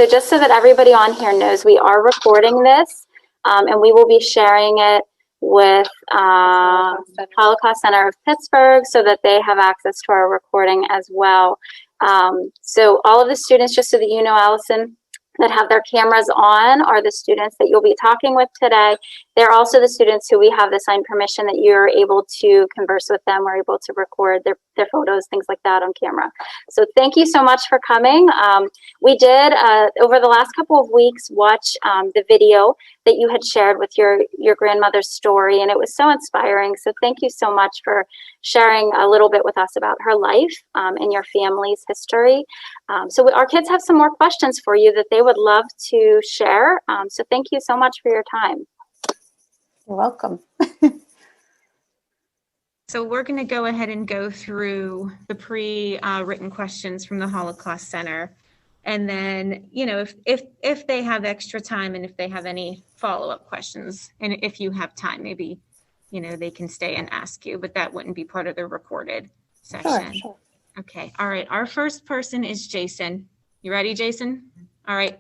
So just so that everybody on here knows, we are recording this, and we will be sharing it with Holocaust Center of Pittsburgh so that they have access to our recording as well. So all of the students, just so that you know, Allison, that have their cameras on are the students that you'll be talking with today. They're also the students who we have the signed permission that you're able to converse with them. We're able to record their photos, things like that on camera. So thank you so much for coming. We did, over the last couple of weeks, watch the video that you had shared with your grandmother's story, and it was so inspiring. So thank you so much for sharing a little bit with us about her life and your family's history. So our kids have some more questions for you that they would love to share. So thank you so much for your time. You're welcome. So we're going to go ahead and go through the pre-written questions from the Holocaust Center. And then, you know, if they have extra time and if they have any follow-up questions, and if you have time, maybe, you know, they can stay and ask you, but that wouldn't be part of the recorded session. Sure. Okay. All right. Our first person is Jason. You ready, Jason? All right.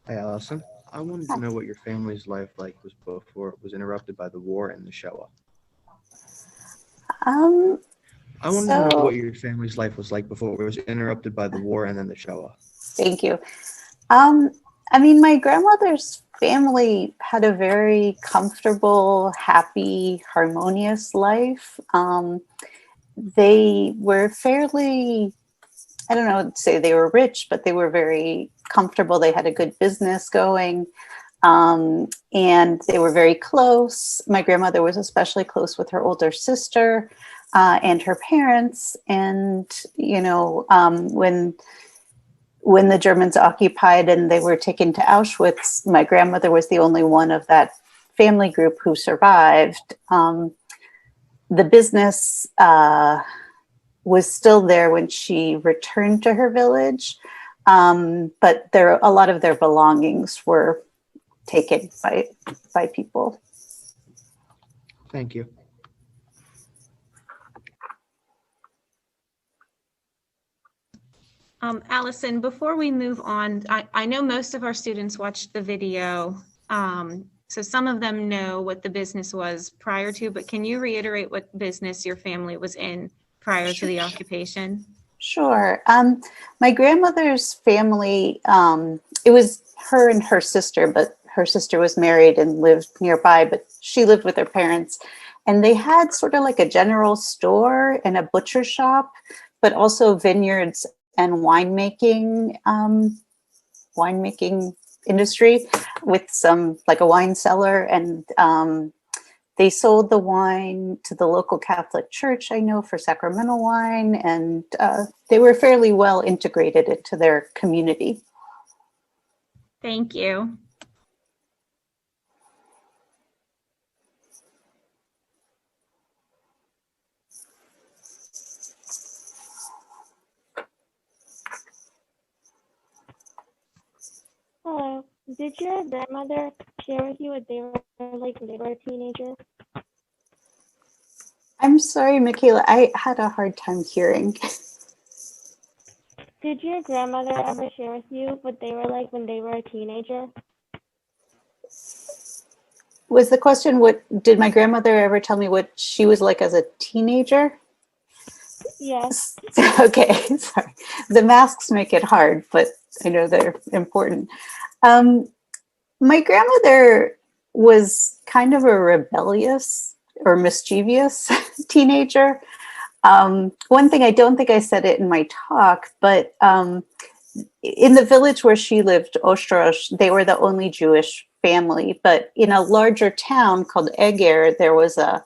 Hi, Allison. I wanted to know what your family's life like was before it was interrupted by the war and the Shoah. I wanted to know what your family's life was like before it was interrupted by the war and then the Shoah. Thank you. I mean, my grandmother's family had a very comfortable, happy, harmonious life. They were fairly, I don't know, say they were rich, but they were very comfortable. They had a good business going, and they were very close. My grandmother was especially close with her older sister and her parents. And, you know, when the Germans occupied and they were taken to Auschwitz, my grandmother was the only one of that family group who survived. The business was still there when she returned to her village, but a lot of their belongings were taken by people. Thank you. Allison, before we move on, I know most of our students watched the video, so some of them know what the business was prior to, but can you reiterate what business your family was in prior to the occupation? Sure. My grandmother's family, it was her and her sister, but her sister was married and lived nearby, but she lived with her parents. And they had sort of like a general store and a butcher shop, but also vineyards and winemaking industry with some, like a wine cellar. And they sold the wine to the local Catholic church, I know, for sacramental wine. And they were fairly well integrated into their community. Thank you. Hello. Did your grandmother share with you what they were like when they were a teenager? I'm sorry, Michaela, I had a hard time hearing. Did your grandmother ever share with you what they were like when they were a teenager? Was the question, what did my grandmother ever tell me what she was like as a teenager? Yes. Okay, sorry. The masks make it hard, but I know they're important. My grandmother was kind of a rebellious or mischievous teenager. One thing, I don't think I said it in my talk, but in the village where she lived, Ostrosh, they were the only Jewish family. But in a larger town called Eger, there were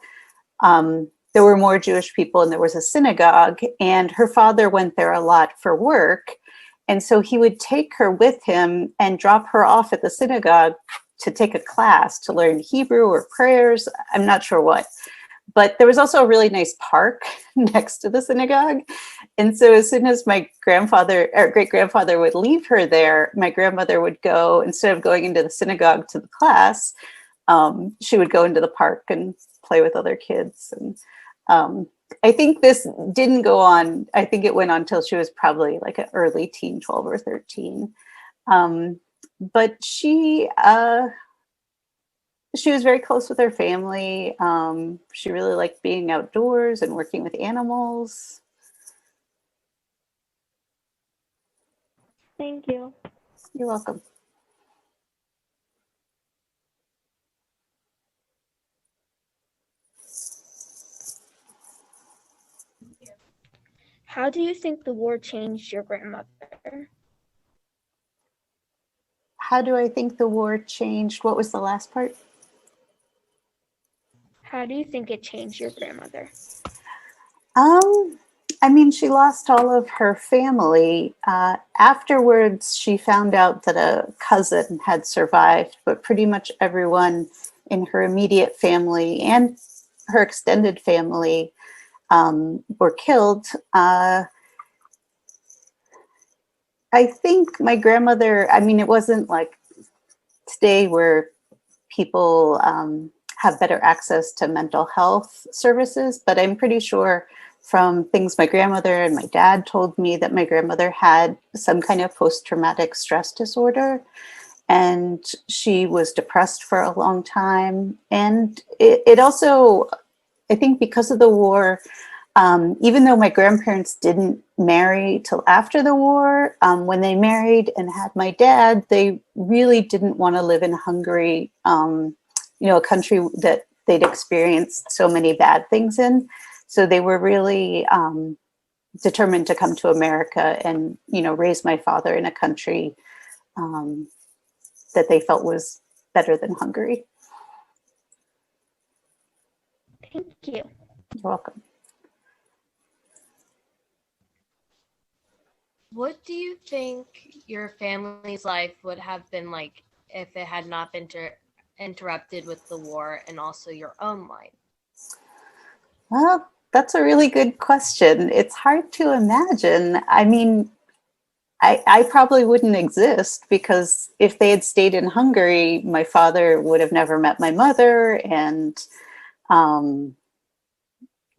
more Jewish people and there was a synagogue, and her father went there a lot for work. And so he would take her with him and drop her off at the synagogue to take a class to learn Hebrew or prayers. I'm not sure what. But there was also a really nice park next to the synagogue. And so as soon as my grandfather or great grandfather would leave her there, my grandmother would go, instead of going into the synagogue to the class, she would go into the park and play with other kids. And I think this didn't go on. I think it went on till she was probably like an early teen, 12 or 13. But she was very close with her family. She really liked being outdoors and working with animals. Thank you. You're welcome. How do you think the war changed your grandmother? How do I think the war changed? What was the last part? How do you think it changed your grandmother? I mean, she lost all of her family. Afterwards, she found out that a cousin had survived, but pretty much everyone in her immediate family and her extended family were killed. I think my grandmother, I mean, it wasn't like today where people have better access to mental health services, but I'm pretty sure from things my grandmother and my dad told me that my grandmother had some kind of post-traumatic stress disorder, and she was depressed for a long time. And it also, I think because of the war, even though my grandparents didn't marry till after the war, when they married and had my dad, they really didn't want to live in Hungary, a country that they'd experienced so many bad things in. So they were really determined to come to America and, raise my father in a country that they felt was better than Hungary. Thank you. You're welcome. What do you think your family's life would have been like if it had not been interrupted with the war, and also your own life? Well, that's a really good question. It's hard to imagine. I mean, I probably wouldn't exist, because if they had stayed in Hungary, my father would have never met my mother. And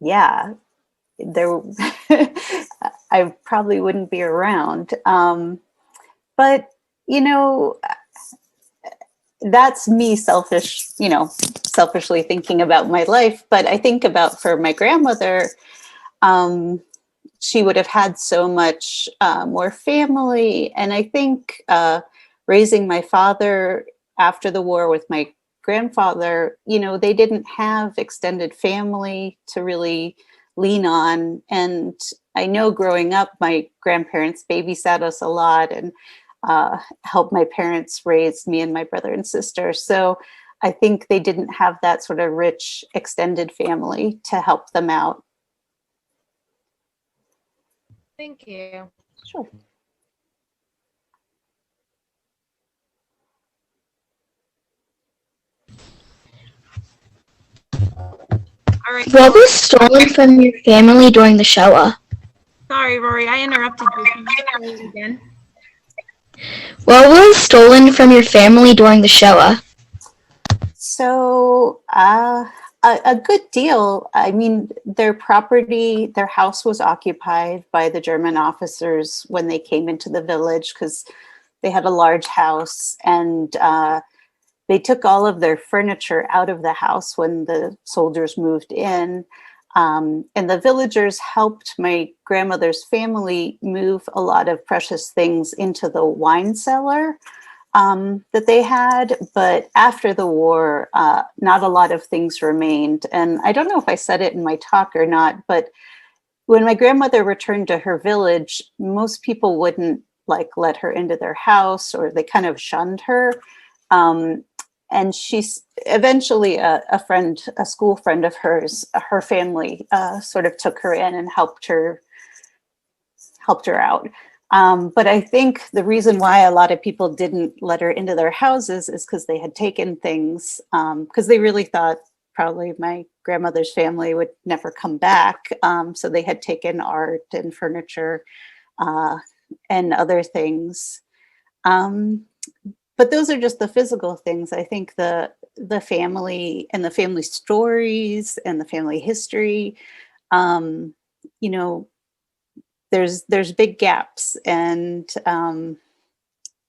yeah, there, I probably wouldn't be around. But, that's me selfishly thinking about my life. But I think about for my grandmother, she would have had so much more family. And I think raising my father after the war with my grandfather, they didn't have extended family to really lean on. And I know growing up, my grandparents babysat us a lot and helped my parents raise me and my brother and sister. So I think they didn't have that sort of rich extended family to help them out. Thank you. Sure. All right. What was stolen from your family during the Shoah? Sorry, Rory, I interrupted you. Can you say it again? What was stolen from your family during the Shoah? So a good deal. I mean, their property, their house was occupied by the German officers when they came into the village, because they had a large house, and they took all of their furniture out of the house when the soldiers moved in. And the villagers helped my grandmother's family move a lot of precious things into the wine cellar that they had. But after the war, not a lot of things remained. And I don't know if I said it in my talk or not, but when my grandmother returned to her village, most people wouldn't let her into their house, or they kind of shunned her. And she's eventually a school friend of hers, her family sort of took her in and helped her out. But I think the reason why a lot of people didn't let her into their houses is because they had taken things, because they really thought probably my grandmother's family would never come back. So they had taken art and furniture and other things. But those are just the physical things. I think the family and the family stories and the family history you know, there's big gaps. And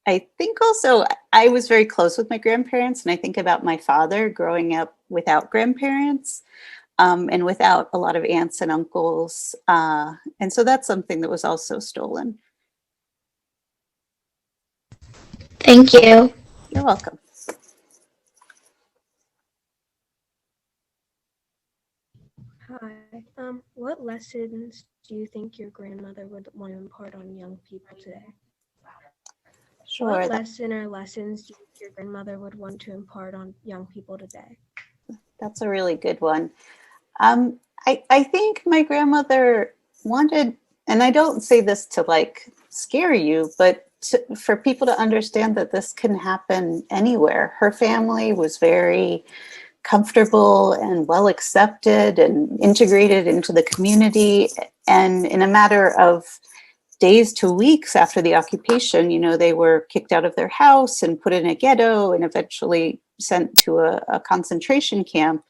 I think also I was very close with my grandparents, and I think about my father growing up without grandparents, and without a lot of aunts and uncles. And so that's something that was also stolen. Thank you. You're welcome. Hi. What lessons do you think your grandmother would want to impart on young people today? Sure. What lesson or lessons do you think your grandmother would want to impart on young people today? That's a really good one. I think my grandmother wanted, and I don't say this to like scare you, but for people to understand that this can happen anywhere. Her family was very comfortable and well accepted and integrated into the community. And in a matter of days to weeks after the occupation, you know, they were kicked out of their house and put in a ghetto and eventually sent to a concentration camp.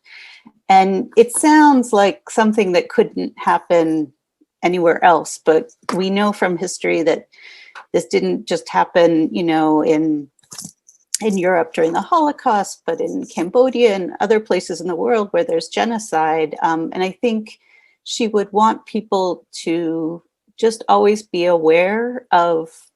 And it sounds like something that couldn't happen anywhere else, but we know from history that this didn't just happen, you know, in Europe during the Holocaust, but in Cambodia and other places in the world where there's genocide. And I think she would want people to just always be aware of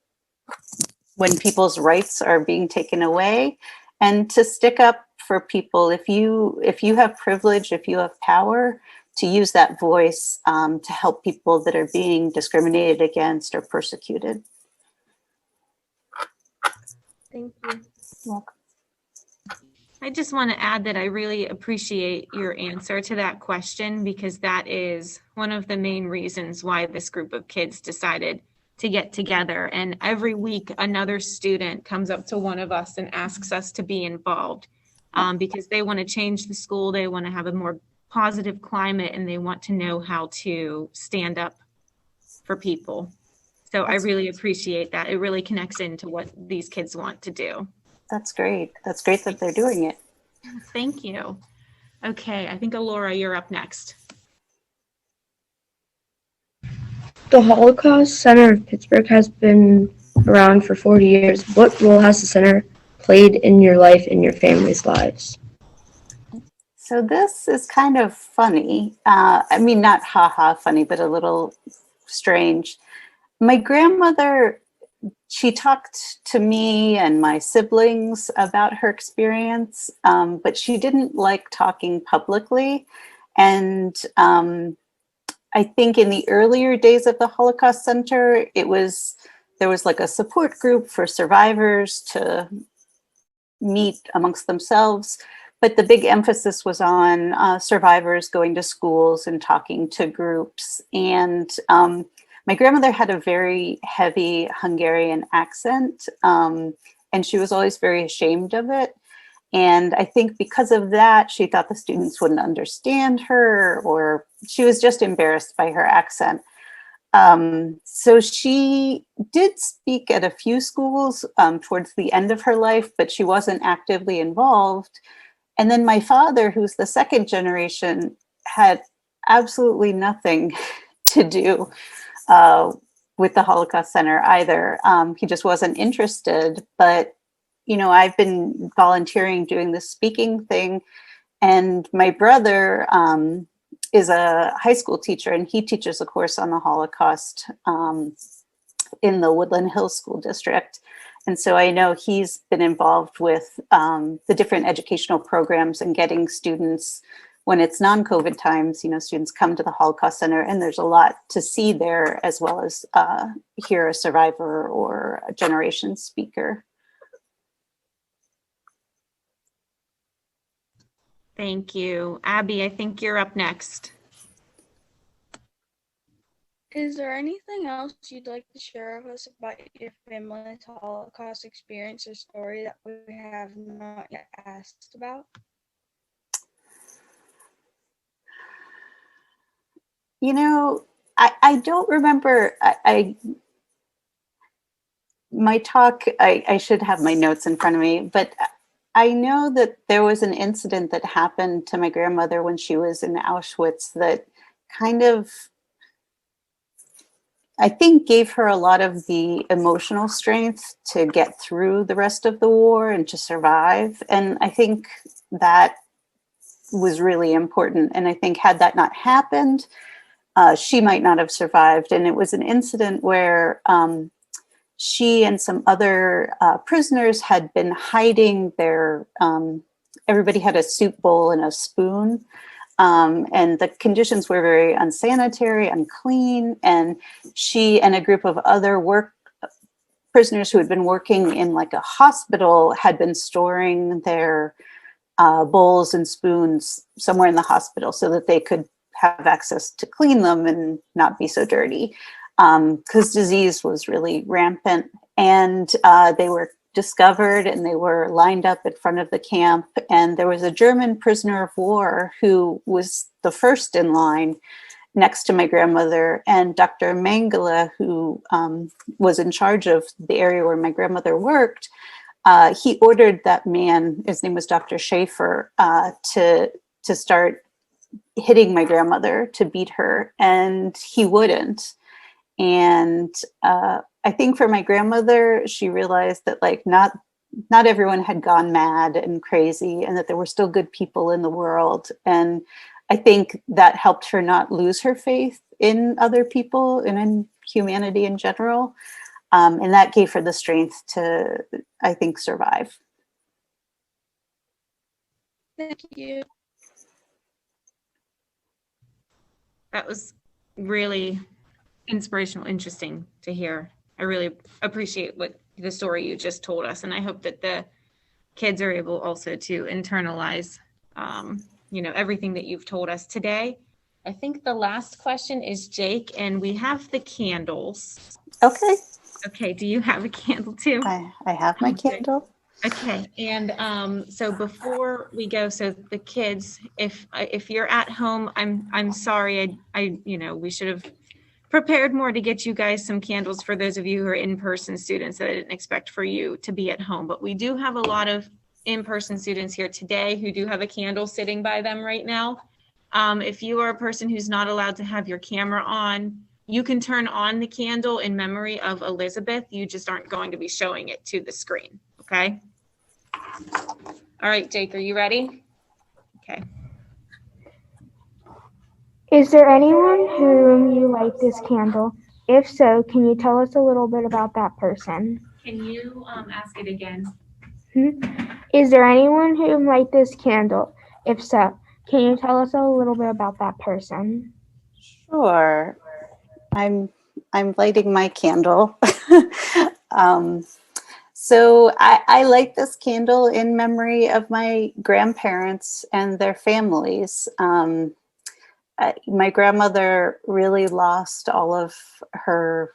when people's rights are being taken away, and to stick up for people. If you have privilege, if you have power, to use that voice to help people that are being discriminated against or persecuted. Thank you. Welcome. I just want to add that I really appreciate your answer to that question, because that is one of the main reasons why this group of kids decided to get together. And every week, another student comes up to one of us and asks us to be involved because they want to change the school. They want to have a more positive climate, and they want to know how to stand up for people. So I really appreciate that. It really connects into what these kids want to do. That's great. That's great that they're doing it. Thank you. Okay, I think Alora, you're up next. The Holocaust Center of Pittsburgh has been around for 40 years. What role has the center played in your life and your family's lives? So this is kind of funny. I mean, not haha funny, but a little strange. My grandmother, she talked to me and my siblings about her experience, but she didn't like talking publicly. And I think in the earlier days of the Holocaust Center, there was like a support group for survivors to meet amongst themselves. But the big emphasis was on survivors going to schools and talking to groups. And my grandmother had a very heavy Hungarian accent, and she was always very ashamed of it. And I think because of that, she thought the students wouldn't understand her, or she was just embarrassed by her accent. So she did speak at a few schools towards the end of her life, but she wasn't actively involved. And then my father, who's the second generation, had absolutely nothing to do with the Holocaust Center either. He just wasn't interested. But, you know, I've been volunteering doing this speaking thing. And my brother is a high school teacher, and he teaches a course on the Holocaust in the Woodland Hills School District. And so I know he's been involved with the different educational programs and getting students, when it's non-COVID times, you know, students come to the Holocaust Center, and there's a lot to see there, as well as hear a survivor or a generation speaker. Thank you. Abby, I think you're up next. Is there anything else you'd like to share with us about your family's Holocaust experience or story that we have not yet asked about? You know, I don't remember. My talk, I should have my notes in front of me, but I know that there was an incident that happened to my grandmother when she was in Auschwitz that kind of, I think, gave her a lot of the emotional strength to get through the rest of the war and to survive. And I think that was really important. And I think had that not happened, she might not have survived. And it was an incident where she and some other prisoners had been hiding their, everybody had a soup bowl and a spoon. And the conditions were very unsanitary, unclean. And she and a group of other prisoners who had been working in like a hospital had been storing their bowls and spoons somewhere in the hospital so that they could have access to clean them and not be so dirty, because disease was really rampant. And they were discovered and they were lined up in front of the camp. And there was a German prisoner of war who was the first in line next to my grandmother, and Dr. Mengele, who was in charge of the area where my grandmother worked, he ordered that man, his name was Dr. Schaefer, to start hitting my grandmother, to beat her, and he wouldn't. And I think for my grandmother, she realized that like not everyone had gone mad and crazy, and that there were still good people in the world. And I think that helped her not lose her faith in other people and in humanity in general. And that gave her the strength to, I think, survive. Thank you. That was really inspirational, interesting to hear. I really appreciate what the story you just told us, and I hope that the kids are able also to internalize, everything that you've told us today. I think the last question is Jake, and we have the candles. Okay. Okay, do you have a candle too? I have my candle. Okay, and so before we go, so the kids, if you're at home, I'm sorry, I we should have prepared more to get you guys some candles for those of you who are in-person students that I didn't expect for you to be at home. But we do have a lot of in-person students here today who do have a candle sitting by them right now. If you are a person who's not allowed to have your camera on, you can turn on the candle in memory of Elizabeth. You just aren't going to be showing it to the screen, okay? All right, Jake, are you ready? Okay. Is there anyone whom you light this candle? If so, can you tell us a little bit about that person? Can you ask it again? Is there anyone whom light this candle? If so, can you tell us a little bit about that person? Sure. I'm lighting my candle. So I light this candle in memory of my grandparents and their families. My grandmother really lost all of her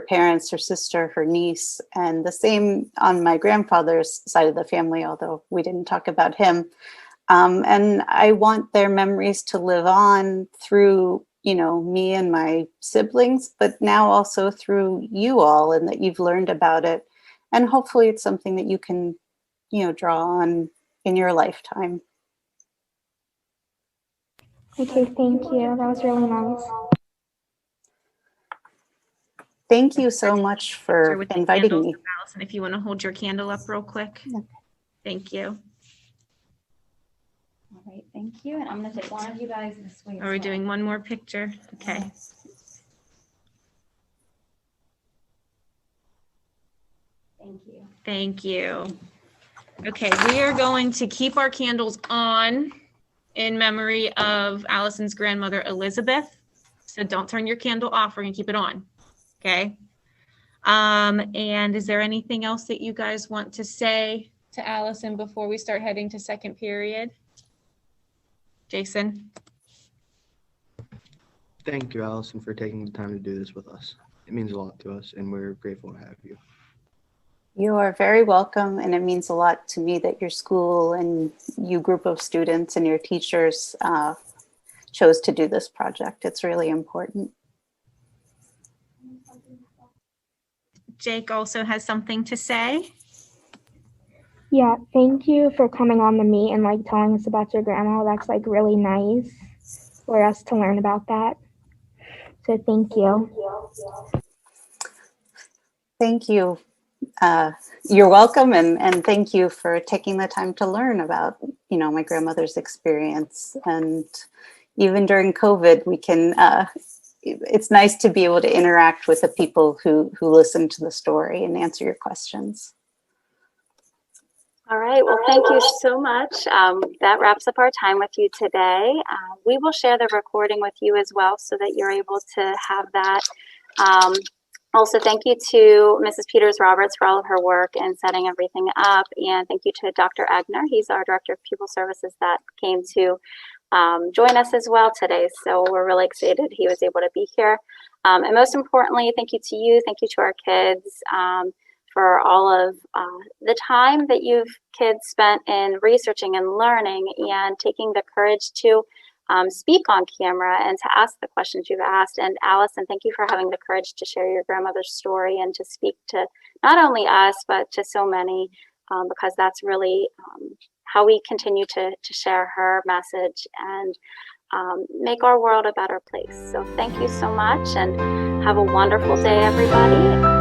parents, her sister, her niece, and the same on my grandfather's side of the family, although we didn't talk about him. And I want their memories to live on through, me and my siblings, but now also through you all, and that you've learned about it. And hopefully it's something that you can, draw on in your lifetime. Okay, thank you. That was really nice. Thank you so much for inviting me. Alison, if you want to hold your candle up real quick. Yeah. Thank you. All right, thank you. And I'm going to take one of you guys this way. Are we doing one more picture? Okay. Yes. Thank you. Thank you. Okay, we are going to keep our candles on in memory of Alison's grandmother, Elizabeth. So don't turn your candle off. We're going to keep it on. Okay. And is there anything else that you guys want to say to Alison before we start heading to second period? Jason? Thank you, Alison, for taking the time to do this with us. It means a lot to us, and we're grateful to have you. You are very welcome, and it means a lot to me that your school and you group of students and your teachers chose to do this project. It's really important. Jake also has something to say. Yeah, thank you for coming on to me and telling us about your grandma. That's really nice. for us to learn about that. So thank you. Thank you. You're welcome, and thank you for taking the time to learn about, my grandmother's experience. And even during COVID, we can, it's nice to be able to interact with the people who listen to the story and answer your questions. All right, well, thank you so much. That wraps up our time with you today. We will share the recording with you as well so that you're able to have that. Also, thank you to Mrs. Peters-Roberts for all of her work in setting everything up. And thank you to Dr. Agner. He's our Director of Pupil Services that came to join us as well today. So we're really excited he was able to be here. And most importantly, thank you to you. Thank you to our kids for all of the time that you've kids spent in researching and learning and taking the courage to speak on camera and to ask the questions you've asked. And Alison, thank you for having the courage to share your grandmother's story and to speak to not only us, but to so many, because that's really how we continue to share her message and make our world a better place. So thank you so much and have a wonderful day, everybody.